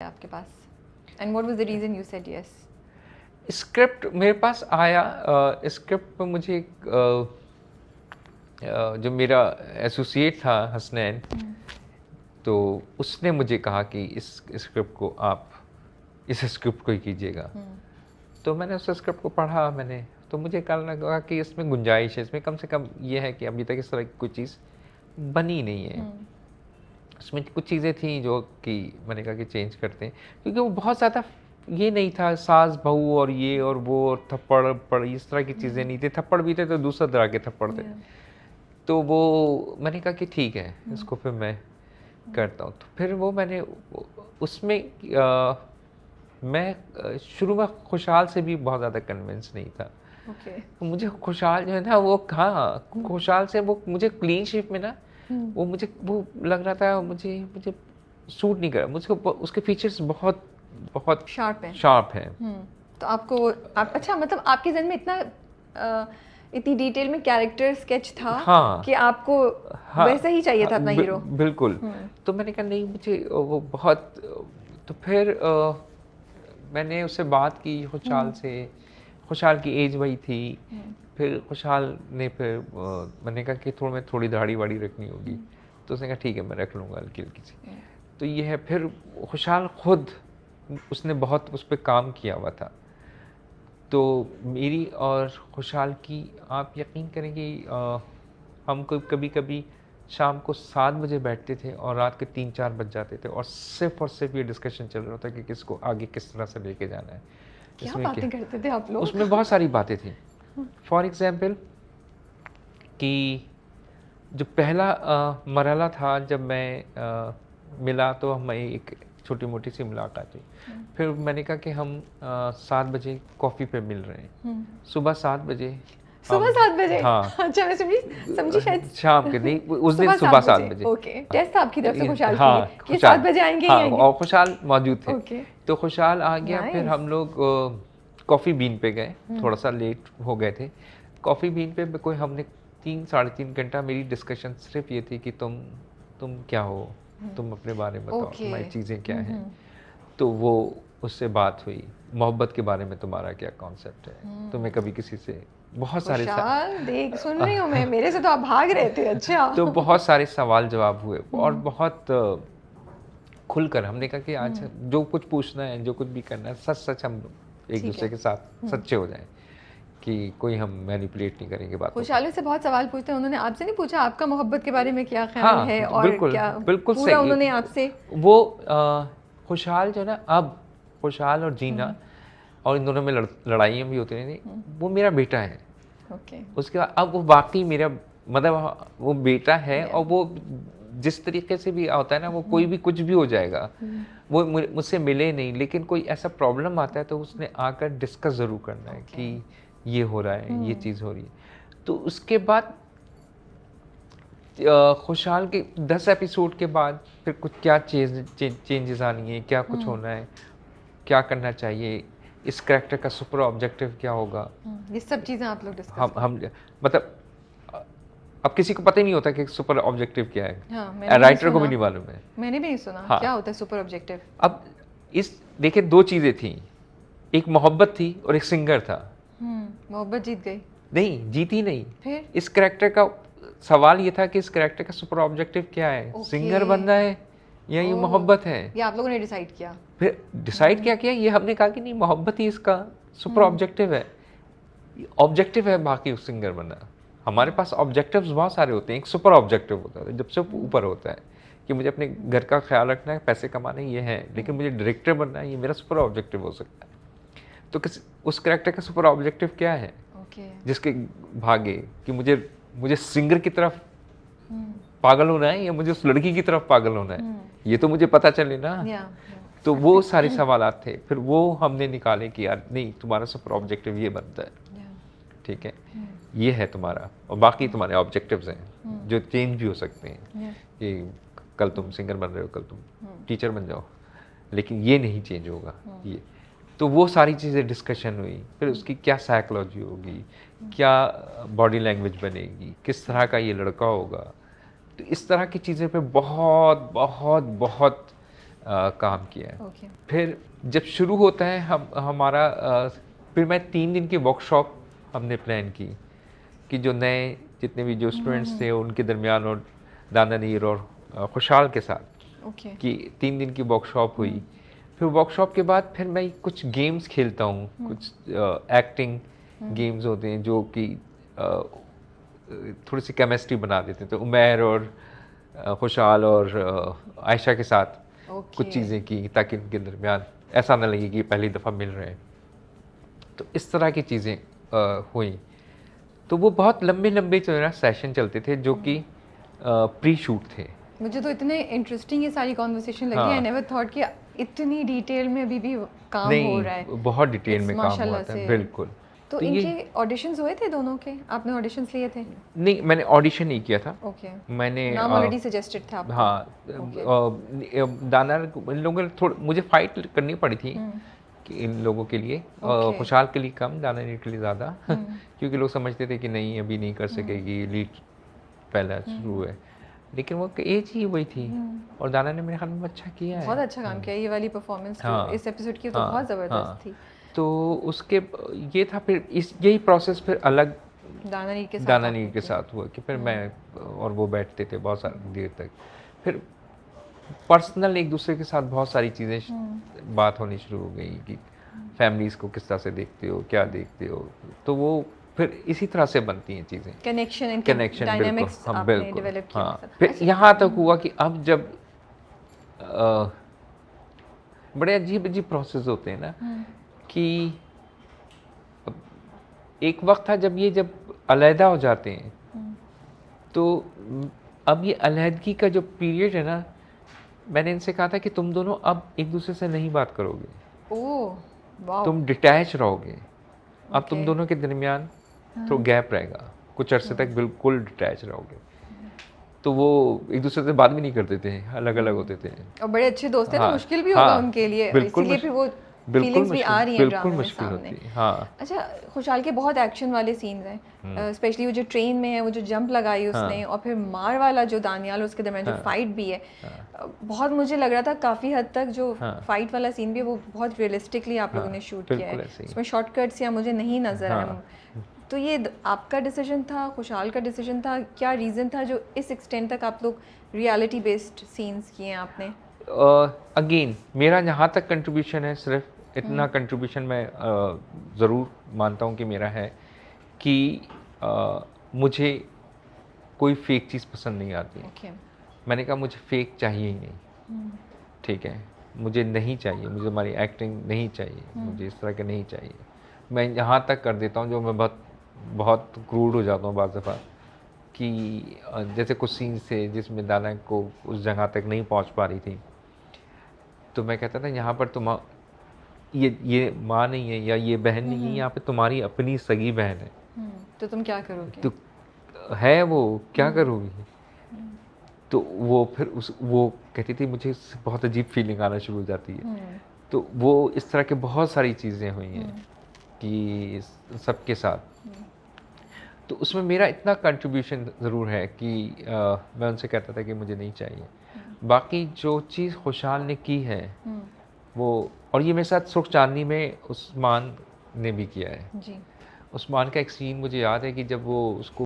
आपके पास and what was the reason you said yes? Script मेरे पास आया, स्क्रिप्ट में मुझे जो मेरा एसोसिएट था हसनैन, तो उसने मुझे कहा कि इस स्क्रिप्ट को आप इस स्क्रिप्ट को ही कीजिएगा। तो मैंने उस स्क्रिप्ट को पढ़ा, मैंने तो मुझे कहने लगा कि इसमें गुंजाइश है, इसमें कम से कम ये है कि अभी तक इस तरह की कोई चीज़ बनी नहीं है। उसमें कुछ चीज़ें थी जो कि मैंने कहा कि चेंज करते हैं, क्योंकि वो बहुत ज़्यादा ये नहीं था सास बहू और ये और वो और थप्पड़ पड़ इस तरह की चीज़ें नहीं थी। थप्पड़ भी थे तो दूसरा तरह के थप्पड़ थे। तो वो मैंने कहा कि ठीक है, इसको फिर मैं करता हूँ। तो फिर वो मैंने उसमें मैं शुरू में खुशहाल से भी बहुत ज़्यादा कन्विंस नहीं था। तो मुझे खुशहाल जो है ना वो खुशहाल से वो मुझे क्लीन शेप में ना वो मुझे वो लग रहा था, मुझे सूट नहीं कर रहा। मुझको उसके फीचर्स बहुत बहुत शार्प है। तो आपको अच्छा मतलब आपके जहन में इतनी डिटेल में कैरेक्टर स्केच था। हाँ, कि आपको वैसा ही चाहिए था अपना हीरो। बिल्कुल। तो मैंने कहा नहीं, मुझे वो बहुत। तो फिर मैंने उससे बात की खुशहाल से। खुशहाल की एज वही थी। फिर खुशहाल ने फिर मैंने कहा कि मैं थोड़ी दाढ़ी वाड़ी रखनी होगी। तो उसने कहा ठीक है, मैं रख लूँगा हल्की हल्की सी। तो ये है। फिर खुशहाल खुद उसने बहुत उस पर काम किया हुआ था। तो मेरी और खुशहाल की आप यकीन करेंगे, हम कभी कभी शाम को 7 बजे बैठते थे और रात के 3-4 बज जाते थे और सिर्फ ये डिस्कशन चल रहा था कि किसको आगे किस तरह से लेके जाना है। क्या बातें करते थे आप लोग? उसमें बहुत सारी बातें थी। फॉर एग्जाम्पल कि जो पहला मरहला था, जब मैं मिला तो हमें एक छोटी मोटी सी मुलाकात हुई। फिर मैंने कहा कि हम 7 बजे कॉफ़ी पे मिल रहे हैं। सुबह 7 बजे। सुबह 7 बजे? हाँ। अच्छा, मैं समझी शायद शाम के नहीं, उस दिन सुबह 7 बजे। ओके, टेस्ट था आपकी तरफ से खुशहाल हाँ, के लिए कि 7 बजे आएंगे ही हाँ, आएंगे। और खुशहाल मौजूद थे। ओके। तो खुशहाल आ गया। फिर हम लोग कॉफ़ी बीन पे गए। थोड़ा सा लेट हो गए थे। कॉफ़ी बीन पे कोई हमने 3-3.5 घंटा मेरी डिस्कशन सिर्फ ये थी कि तुम क्या हो, तुम अपने बारे में बताओ, तुम्हारी चीज़ें क्या हैं। तो वो उससे बात हुई, मोहब्बत के बारे में तुम्हारा क्या कॉन्सेप्ट है, तुम्हें कभी किसी से बहुत सारे देख सुन रही हूँ मैं, मेरे से तो आप भाग रहे थे। अच्छा। तो बहुत सारे सवाल जवाब हुए और बहुत खुलकर हमने कहा कि आज जो कुछ पूछना है, जो कुछ भी करना है, सच हम एक दूसरे के साथ सच्चे हो जाएं कि कोई हम मैनिपुलेट नहीं करेंगे बात। खुशहाली से बहुत सवाल पूछते हैं। उन्होंने आपसे नहीं पूछा आपका मोहब्बत के बारे में क्या ख्याल है? और बिल्कुल, क्या बिल्कुल पूरा सही। उन्होंने आपसे वो खुशहाल जो ना, अब खुशहाल और जीना और इन दोनों में लड़ाइयाँ भी होती रही, वो मेरा बेटा है। उसके बाद अब वो वाकई मेरा मतलब वो बेटा है। और वो जिस तरीके से भी होता है ना, वो कोई भी कुछ भी हो जाएगा, वो मुझसे मिले नहीं, लेकिन कोई ऐसा प्रॉब्लम आता है तो उसने आकर डिस्कस ज़रूर करना है कि ये हो रहा है, ये चीज़ हो रही है। तो उसके बाद खुशहाल के 10 एपिसोड के बाद फिर कुछ क्या चेंजेस आनी है, क्या कुछ होना है, क्या करना चाहिए, इस कैरेक्टर का सुपर ऑब्जेक्टिव क्या होगा, ये सब चीज़ें आप लोग डिस्कस हम मतलब अब किसी को पता ही नहीं होता कि सुपर ऑब्जेक्टिव क्या है। हाँ, राइटर को भी नहीं मालूम है। मैंने भी नहीं सुना। हाँ। क्या होता है सुपर ऑब्जेक्टिव? अब देखिए 2 चीज़ें थी, एक मोहब्बत थी और एक सिंगर था। मोहब्बत जीत गई? नहीं, जीती नहीं। फिर इस कैरेक्टर का सवाल ये था कि इस कैरेक्टर का सुपर ऑब्जेक्टिव क्या है, सिंगर बनना है या ये मोहब्बत है। ये आप लोगों ने डिसाइड किया? फिर डिसाइड क्या किया, ये हमने कहा कि नहीं, मोहब्बत ही इसका सुपर ऑब्जेक्टिव है। ऑब्जेक्टिव है बाकी सिंगर बनना। हमारे पास ऑब्जेक्टिव्स बहुत सारे होते हैं, एक सुपर ऑब्जेक्टिव होता है जब से ऊपर होता है कि मुझे अपने घर का ख्याल रखना है, पैसे कमाने ये है, लेकिन मुझे डायरेक्टर बनना है, ये मेरा सुपर ऑब्जेक्टिव हो सकता है। तो उस कैरेक्टर का सुपर ऑब्जेक्टिव क्या है? जिसके भागे कि मुझे सिंगर की तरफ पागल होना है या मुझे उस लड़की की तरफ पागल होना है, ये तो मुझे पता चले ना। तो वो सारे सवालात थे। फिर वो हमने निकाले कि यार नहीं, तुम्हारा सुपर ऑब्जेक्टिव ये बनता है, ठीक है, ये है तुम्हारा, और बाकी तुम्हारे ऑब्जेक्टिव्स हैं जो चेंज भी हो सकते हैं कि कल तुम सिंगर बन रहे हो, कल तुम टीचर बन जाओ, लेकिन ये नहीं चेंज होगा। ये तो वो सारी चीज़ें डिस्कशन हुई। फिर उसकी क्या साइकोलॉजी होगी, क्या बॉडी लैंग्वेज बनेगी, किस तरह का ये लड़का होगा। तो इस तरह की चीज़ें पे बहुत बहुत बहुत काम किया है। ओके फिर जब शुरू होता है हमारा फिर मैं 3 दिन की वर्कशॉप हमने प्लान की कि जो नए जितने भी जो स्टूडेंट्स थे उनके दरमियान और दानानीर और खुशहाल के साथ ओके कि 3 दिन की वर्कशॉप हुई। फिर वर्कशॉप के बाद फिर मैं कुछ गेम्स खेलता हूँ, कुछ एक्टिंग गेम्स होते हैं जो कि थोड़ी सी केमिस्ट्री बना देते हैं। तो उमैर और खुशहाल और आयशा के साथ कुछ चीज़ें की ताकि उनके दरमियान ऐसा ना लगे कि पहली दफ़ा मिल रहे हैं। तो इस तरह की चीज़ें हुई। तो वो बहुत लंबे लंबे जो है ना सेशन चलते थे जो कि प्री शूट थे। मुझे तो इतने इंटरेस्टिंग ये सारी कॉन्वर्सेशन लगी। आई नेवर थॉट कि इतनी डिटेल में अभी भी काम हो रहा है। नहीं, बहुत डिटेल में काम माशाल्लाह होता है, से। बिल्कुल। तो इनके ऑडिशंस हुए थे दोनों के? आपने ऑडिशंस लिए थे? नहीं, मैंने ऑडिशन नहीं किया था। ओके मैंने नाम ऑलरेडी सजेस्टेड था आपको? हाँ, दाना इन लोगों ने थोड़ा मुझे फाइट करनी पड़ी थी कि इन लोगों के लिए, खुशहाल के लिए कम, दाना के लिए ज़्यादा क्योंकि लोग समझते थे कि नहीं अभी नहीं कर सकेगी, लीड पहला शुरू है। लेकिन वो एज ही वही थी और दाना ने मेरे ख्याल में अच्छा किया है, बहुत अच्छा काम किया। ये वाली परफॉर्मेंस इस एपिसोड की तो बहुत ज़बरदस्त थी। तो उसके ये था फिर यही प्रोसेस फिर अलग दाना नीर के साथ हुआ कि फिर मैं और वो बैठते थे बहुत सारी देर तक। फिर पर्सनल एक दूसरे के साथ बहुत सारी चीज़ें बात होनी शुरू हो गई कि फैमिलीज़ को किस तरह से देखते हो, क्या देखते हो। तो वो फिर इसी तरह से बनती हैं चीज़ें, कनेक्शन डायनामिक्स हाँ आपने बिल्कुल डेवलप किया। हाँ। फिर यहाँ तक हुआ कि अब जब बड़े अजीब अजीब प्रोसेस होते हैं ना कि एक वक्त था जब अलहदा हो जाते हैं तो अब ये अलहदगी का जो पीरियड है ना, मैंने इनसे कहा था कि तुम दोनों अब एक दूसरे से नहीं बात करोगे, ओह वाओ, तुम डिटैच रहोगे। अब तुम दोनों के दरमियान तो गैप रहेगा, कुछ अरसे तक बिल्कुल डिटैच रहोगे। तो वो एक दूसरे से बात भी नहीं करते थे, अलग अलग होते थे और बड़े अच्छे दोस्त हैं। तो मुश्किल भी होगा उनके लिए, इसीलिए फिर वो फीलिंग्स भी आ रही हैं ड्रामे में सामने। हाँ। अच्छा, खुशहाल के बहुत एक्शन वाले सीन्स हैं, स्पेशली वो जो ट्रेन में है, वो जो जंप लगाई उसने, और फिर मार वाला जो दानियाल उसके दरमियान जो फाइट भी है, बहुत मुझे लग रहा था काफ़ी हद तक जो फाइट वाला सीन भी है वो बहुत रियलिस्टिकली आप लोगों ने शूट किया है। उसमें शॉर्टकट्स या मुझे नहीं नजर आया। तो ये आपका डिसीजन था, खुशहाल का डिसीजन था, क्या रीज़न था जो इस एक्सटेंट तक आप लोग रियलिटी बेस्ड सीन्स किए हैं आपने? अगेन मेरा यहाँ तक कंट्रीब्यूशन है, सिर्फ इतना कंट्रीब्यूशन मैं ज़रूर मानता हूँ कि मेरा है कि मुझे कोई फेक चीज़ पसंद नहीं आती। मैंने कहा मुझे फेक चाहिए ही नहीं, ठीक है, मुझे नहीं चाहिए, मुझे हमारी एक्टिंग नहीं चाहिए, मुझे इस तरह के नहीं चाहिए। मैं यहाँ तक कर देता हूँ जो मैं बहुत क्रूड हो जाता हूँ बाज़ दफ़ा कि जैसे कुछ सीन्स थे जिसमें दाना को उस जगह तक नहीं पहुँच पा रही थी, तो मैं कहता था यहाँ पर तुम ये माँ नहीं है या ये बहन नहीं है, यहाँ पे तुम्हारी अपनी सगी बहन है, तो तुम क्या करोगे? तो है वो क्या करोगी? तो वो फिर वो कहती थी, मुझे बहुत अजीब फीलिंग आना शुरू हो जाती है। तो वो इस तरह के बहुत सारी चीज़ें हुई हैं कि सबके साथ। तो उसमें मेरा इतना कंट्रीब्यूशन ज़रूर है कि मैं उनसे कहता था कि मुझे नहीं चाहिए। बाकी जो चीज़ खुशहाल ने की है वो, और ये मेरे साथ सुख चांदनी में उस्मान ने भी किया है। जी। उस्मान का एक सीन मुझे याद है कि जब वो उसको